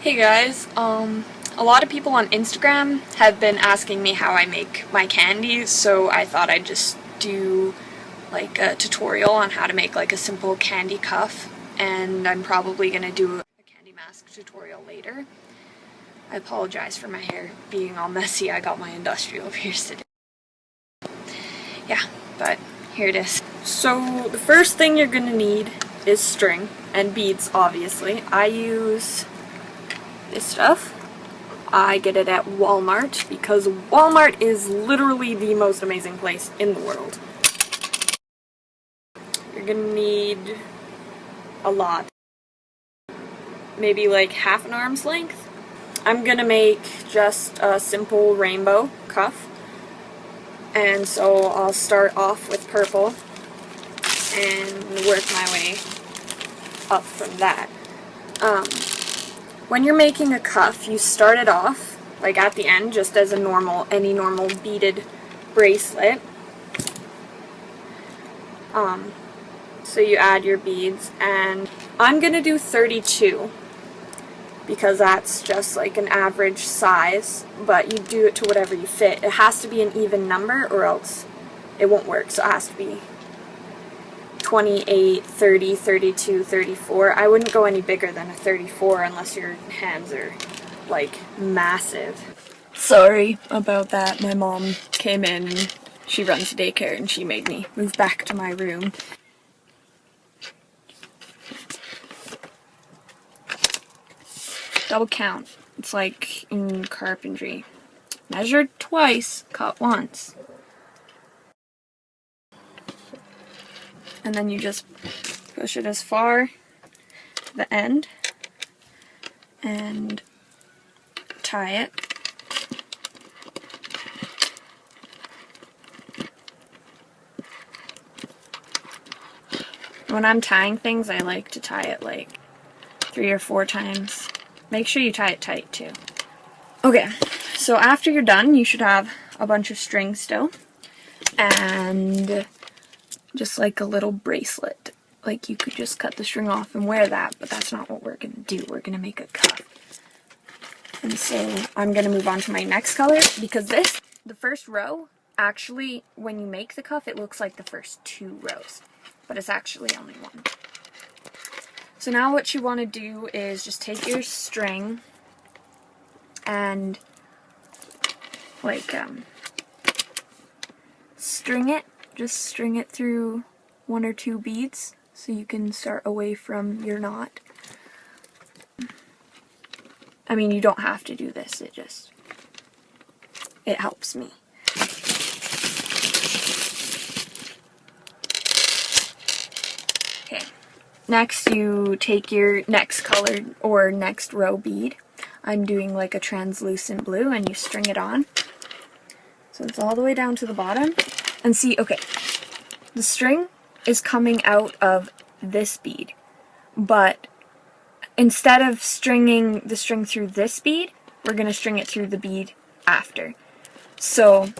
Hey guys, a lot of people on Instagram have been asking me how I make my candies, so I thought I'd just do like a tutorial on how to make like a simple candy cuff, and I'm probably gonna do a candy mask tutorial later. I apologize for my hair being all messy. I got my industrial pierced today. Yeah, but here it is. So the first thing you're gonna need is string and beads, obviously. I use this stuff. I get it at Walmart because Walmart is literally the most amazing place in the world. You're gonna need a lot. Maybe like half an arm's length. I'm gonna make just a simple rainbow cuff. And so I'll start off with purple and work my way up from that. When you're making a cuff, you start it off, like at the end, just as a any normal beaded bracelet. So you add your beads, and I'm gonna do 32, because that's just like an average size, but you do it to whatever you fit. It has to be an even number or else it won't work, so it has to be 28, 30, 32, 34. I wouldn't go any bigger than a 34 unless your hands are like massive. Sorry about that. My mom came in and she runs daycare and she made me move back to my room. Double count. It's like in carpentry. Measure twice, cut once. And then you just push it as far to the end and tie it. When I'm tying things, I like to tie it like 3 or 4 times. Make sure you tie it tight too. Okay, so after you're done, you should have a bunch of string still and just like a little bracelet. Like you could just cut the string off and wear that, but that's not what we're gonna do. We're gonna make a cuff. And so I'm gonna move on to my next color, because the first row, actually when you make the cuff, it looks like the first 2 rows, but it's actually only 1. So now what you want to do is just take your string and like string it. Just string it through 1 or 2 beads so you can start away from your knot. I mean, you don't have to do this, it helps me. Okay, next you take your next color or next row bead. I'm doing like a translucent blue, and you string it on. So it's all the way down to the bottom. And see, okay, the string is coming out of this bead, but instead of stringing the string through this bead, we're going to string it through the bead after. So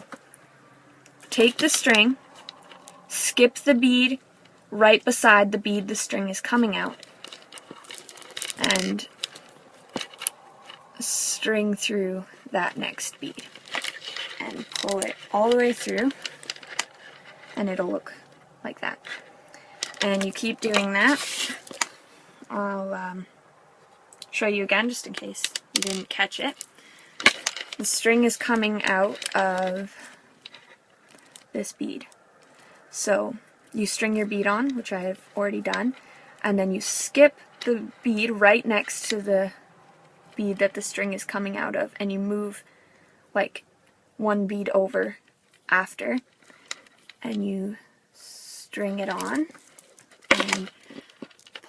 take the string, skip the bead right beside the bead the string is coming out, and string through that next bead and pull it all the way through, and it'll look like that. And you keep doing that. I'll show you again just in case you didn't catch it. The string is coming out of this bead. So you string your bead on, which I have already done, and then you skip the bead right next to the bead that the string is coming out of, and you move like 1 bead over after, and you string it on and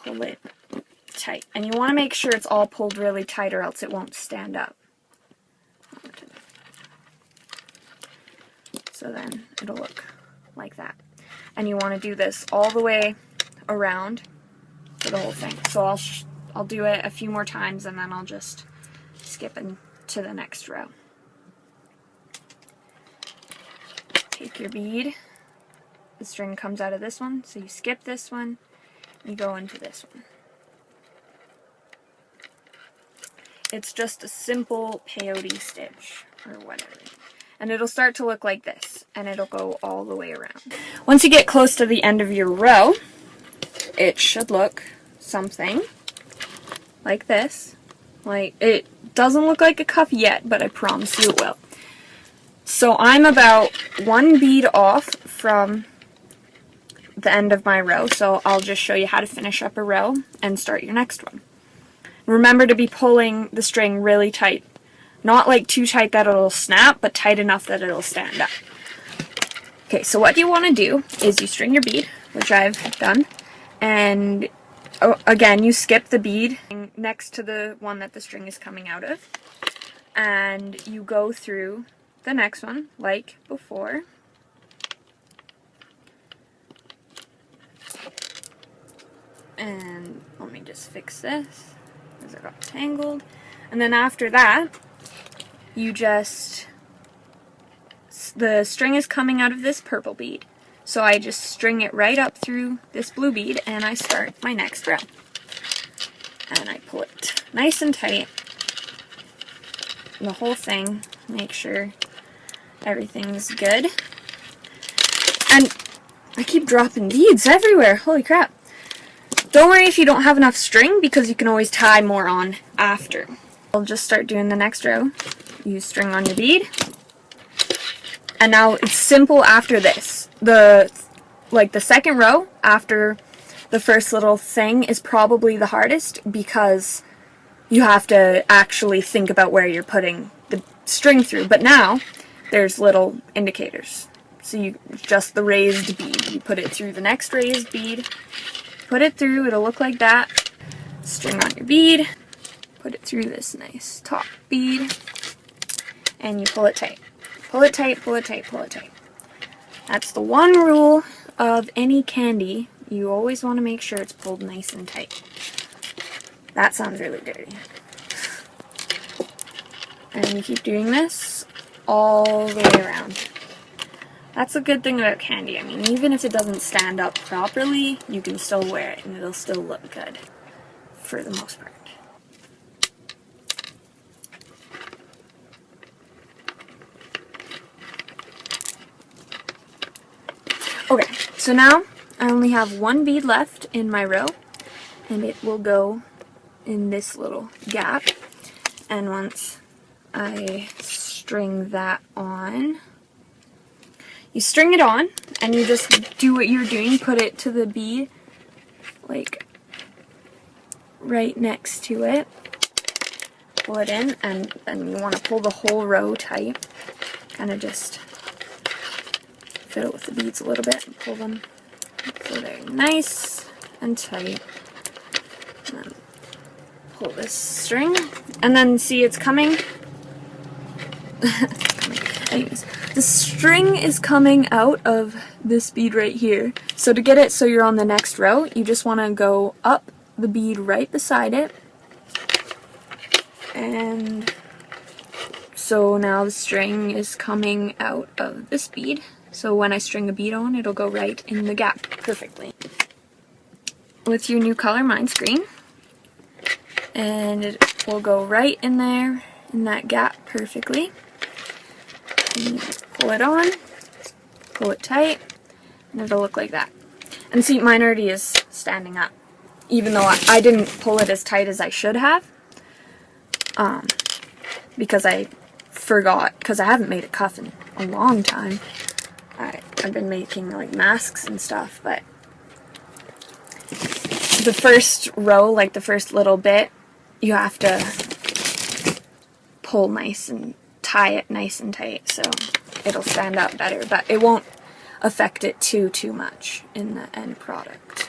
pull it tight. And you want to make sure it's all pulled really tight or else it won't stand up. So then it'll look like that. And you want to do this all the way around for the whole thing. So I'll do it a few more times and then I'll just skip into the next row. Take your bead. The string comes out of this one, so you skip this one, you go into this one. It's just a simple peyote stitch or whatever. And it'll start to look like this, and it'll go all the way around. Once you get close to the end of your row, it should look something like this. Like, it doesn't look like a cuff yet, but I promise you it will. So I'm about 1 bead off from the end of my row, so I'll just show you how to finish up a row and start your next one. Remember to be pulling the string really tight. Not like too tight that it'll snap, but tight enough that it'll stand up. Okay, so what you want to do is you string your bead, which I've done, and again, you skip the bead next to the one that the string is coming out of, and you go through the next one like before. And let me just fix this because it got tangled. And then after that, you just, the string is coming out of this purple bead. So I just string it right up through this blue bead and I start my next row. And I pull it nice and tight. The whole thing, make sure everything's good. And I keep dropping beads everywhere, holy crap. Don't worry if you don't have enough string because you can always tie more on after. I'll just start doing the next row. You string on your bead. And now it's simple after this. The second row after the first little thing is probably the hardest because you have to actually think about where you're putting the string through. But now there's little indicators. So you just the raised bead. You put it through the next raised bead. Put it through, it'll look like that. String on your bead. Put it through this nice top bead. And you pull it tight. Pull it tight, pull it tight, pull it tight. That's the one rule of any candy. You always want to make sure it's pulled nice and tight. That sounds really dirty. And you keep doing this all the way around. That's a good thing about candy. I mean, even if it doesn't stand up properly, you can still wear it and it'll still look good for the most part. Okay, so now I only have 1 bead left in my row and it will go in this little gap. And once I string that on, you string it on, and you just do what you're doing. Put it to the bead, like, right next to it. Pull it in, and then you want to pull the whole row tight. Kind of just fiddle with the beads a little bit and pull them so they're nice and tight. And then pull this string, and then see it's coming. Anyways, the string is coming out of this bead right here. So to get it so you're on the next row, you just want to go up the bead right beside it. And so now the string is coming out of this bead. So when I string a bead on, it'll go right in the gap perfectly. With your new color, mine's green. And it will go right in there, in that gap perfectly. And you pull it on, pull it tight, and it'll look like that. And see, mine already is standing up, even though I didn't pull it as tight as I should have, because I forgot, because I haven't made a cuff in a long time. I've been making like masks and stuff, but the first row, like the first little bit, you have to pull nice and tie it nice and tight so it'll stand up better, but it won't affect it too much in the end product.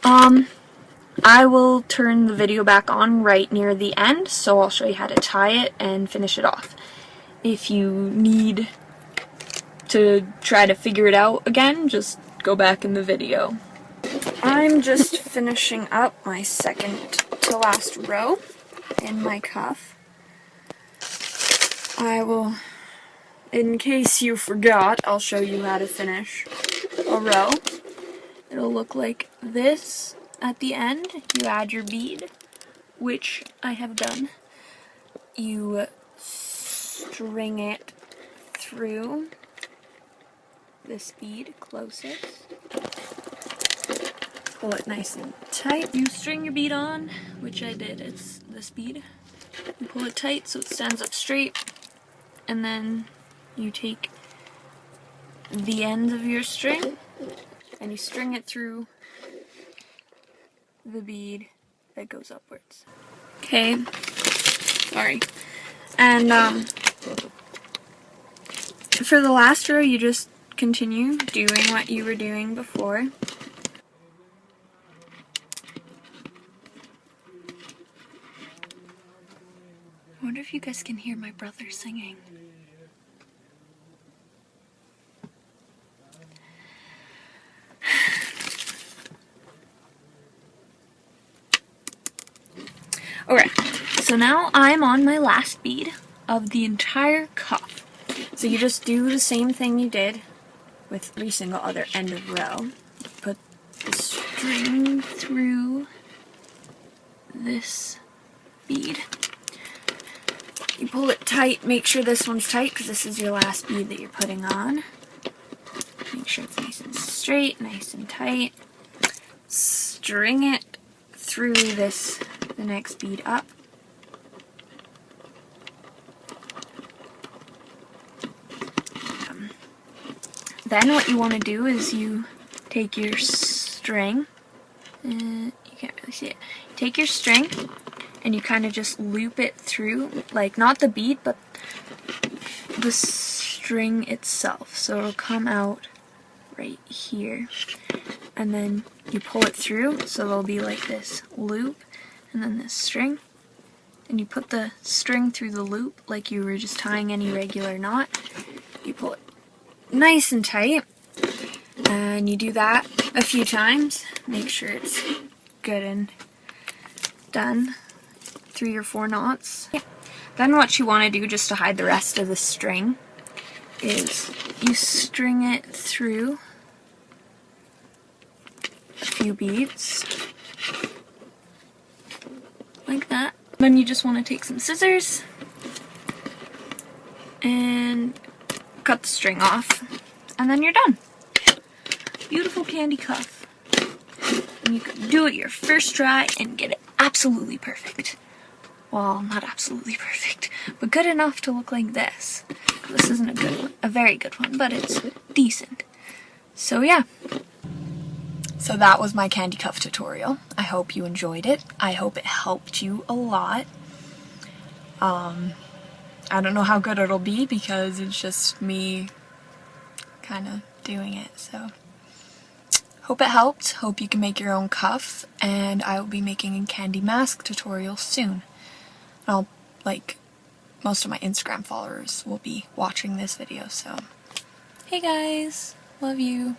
I will turn the video back on right near the end, so I'll show you how to tie it and finish it off. If you need to try to figure it out again, just go back in the video. I'm just finishing up my second to last row in my cuff. I will, in case you forgot, I'll show you how to finish a row. It'll look like this at the end. You add your bead, which I have done, you string it through this bead closest. Pull it nice and tight. You string your bead on, which I did, it's this bead. You pull it tight so it stands up straight, and then you take the ends of your string and you string it through the bead that goes upwards. Okay, sorry. And for the last row, you just continue doing what you were doing before. I wonder if you guys can hear my brother singing. Okay, so now I'm on my last bead of the entire cuff. So you just do the same thing you did with every single other end of row. Put the string through this bead. You pull it tight, make sure this one's tight because this is your last bead that you're putting on. Make sure it's nice and straight, nice and tight. String it through this, the next bead up. Then what you want to do is you take your string, you can't really see it, you take your string and you kind of just loop it through, like not the bead but the string itself, so it'll come out right here, and then you pull it through so there'll be like this loop and then this string, and you put the string through the loop like you were just tying any regular knot. You pull it nice and tight, and you do that a few times. Make sure it's good and done. 3 or 4 knots. Then what you want to do, just to hide the rest of the string, is you string it through a few beads like that. Then you just want to take some scissors and cut the string off, and then you're done. Beautiful Kandi cuff. And you can do it your first try and get it absolutely perfect. Well, not absolutely perfect, but good enough to look like this. This isn't a good one, a very good one, but it's decent. So yeah. So that was my Kandi cuff tutorial. I hope you enjoyed it. I hope it helped you a lot. I don't know how good it'll be because it's just me kind of doing it, so hope it helped. Hope you can make your own cuff, and I will be making a Kandi mask tutorial soon. And most of my Instagram followers will be watching this video, so hey guys, love you.